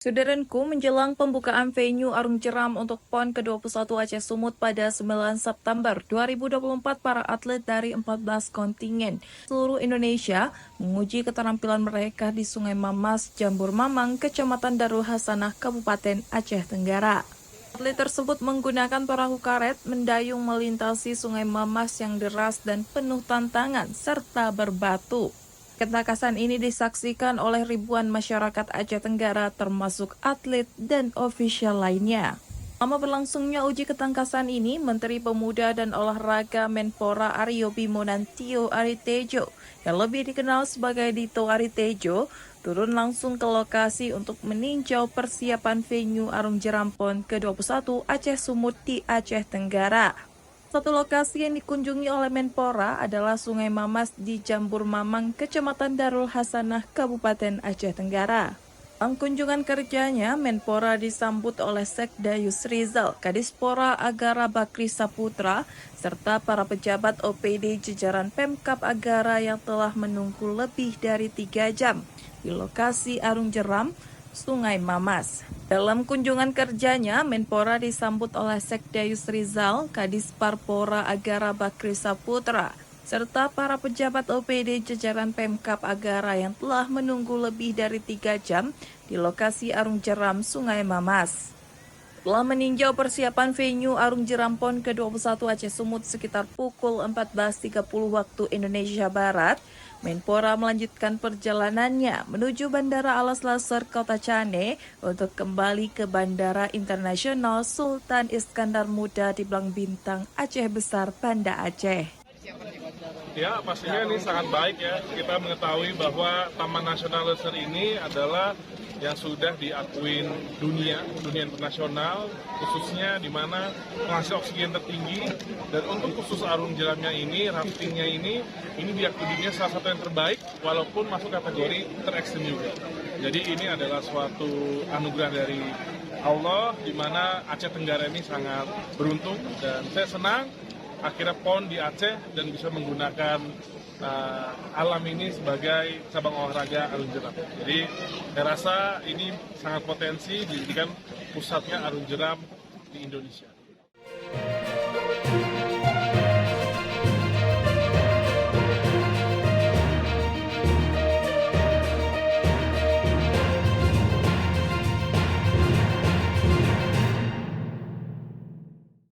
Saudaraku, menjelang pembukaan venue Arung Jeram untuk PON ke-21 Aceh Sumut pada 9 September 2024, para atlet dari 14 kontingen seluruh Indonesia menguji keterampilan mereka di Sungai Mamas, Jambur Mamang, Kecamatan Darul Hasanah, Kabupaten Aceh Tenggara. Atlet tersebut menggunakan perahu karet mendayung melintasi Sungai Mamas yang deras dan penuh tantangan serta berbatu. Ketangkasan ini disaksikan oleh ribuan masyarakat Aceh Tenggara termasuk atlet dan ofisial lainnya. Selama berlangsungnya uji ketangkasan ini, Menteri Pemuda dan Olahraga Menpora Aryo Bimo Nantio Aritejo, yang lebih dikenal sebagai Dito Aritejo, turun langsung ke lokasi untuk meninjau persiapan venue Arung Jeram PON ke-21 Aceh Sumut di Aceh Tenggara. Satu lokasi yang dikunjungi oleh Menpora adalah Sungai Mamas di Jambur Mamang, Kecamatan Darul Hasanah, Kabupaten Aceh Tenggara. Dalam kunjungan kerjanya, Menpora disambut oleh Sekda Yusrizal, Kadispora Agara Bakri Saputra, serta para pejabat OPD jajaran Pemkab Agara yang telah menunggu lebih dari 3 jam di lokasi Arung Jeram, Sungai Mamas. Dalam kunjungan kerjanya, Menpora disambut oleh Sekda Yusrizal, Kadis Parpora Agara Bakri Saputra, serta para pejabat OPD jajaran Pemkab Agara yang telah menunggu lebih dari 3 jam di lokasi Arung Jeram, Sungai Mamas. Setelah meninjau persiapan venue Arung Jeram PON ke-21 Aceh Sumut sekitar pukul 14.30 waktu Indonesia Barat, Menpora melanjutkan perjalanannya menuju Bandara Alas Lasar Kota Cane untuk kembali ke Bandara Internasional Sultan Iskandar Muda di Blang Bintang, Aceh Besar, Banda Aceh. Ya, pastinya ini sangat baik ya. Kita mengetahui bahwa Taman Nasional Lesser ini adalah yang sudah diakuin dunia internasional, khususnya di mana penghasil oksigen tertinggi. Dan untuk khusus Arung Jeramnya ini, raftingnya ini diakui dunia salah satu yang terbaik, walaupun masuk kategori terekstrim juga. Jadi ini adalah suatu anugerah dari Allah, di mana Aceh Tenggara ini sangat beruntung, dan saya senang akhirnya PON di Aceh dan bisa menggunakan alam ini sebagai cabang olahraga Arung Jeram. Jadi saya rasa ini sangat potensi dijadikan pusatnya Arung Jeram di Indonesia.